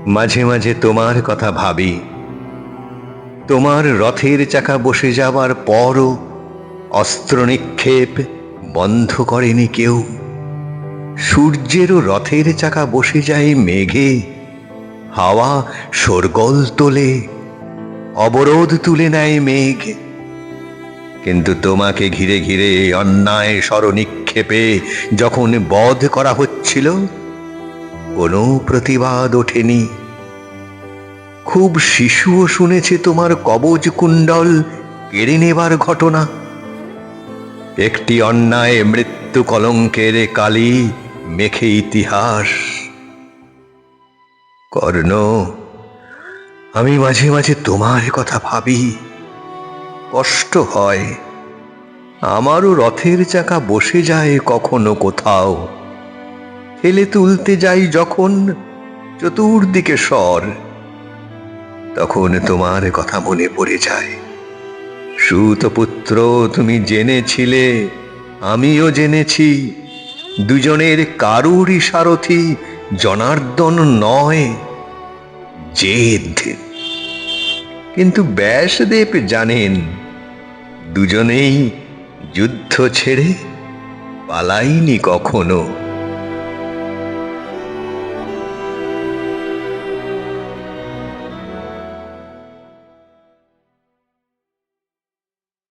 মাঝে মাঝে তোমার কথা ভাবি। তোমার রথের চাকা বসে যাবার পরও অস্ত্র নিক্ষেপ বন্ধ করেনি কেউ। সূর্যেরও রথের চাকা বসে যায় মেঘে, হাওয়া শোরগোল তোলে, অবরোধ তুলে নেয় মেঘ। কিন্তু তোমাকে ঘিরে ঘিরে অন্যায় স্মরনিক্ষেপে যখন বধ করা হচ্ছিল, কোনো প্রতিবাদ ওঠেনি। খুব শিশুও শুনেছে তোমার কবচ কুণ্ডল কেড়ে নেবার ঘটনা। একটি অন্যায় মৃত্যু কলঙ্কের কালি মেখে ইতিহাস। কর্ণ, আমি মাঝে মাঝে তোমার কথা ভাবি, কষ্ট হয়। আমারও রথের চাকা বসে যায় কখনো কোথাও, ঠেলে তুলতে যাই যখন চতুর্দিকে স্বর, তখন তোমার কথা মনে পড়ে যায়। সুতপুত্র, তুমি জেনেছিলে, আমিও জেনেছি, দুজনের কারুরই সারথি জনার্দন নয়, জেদ। কিন্তু ব্যাসদেব জানেন, দুজনেই যুদ্ধ ছেড়ে পালাইনি কখনো।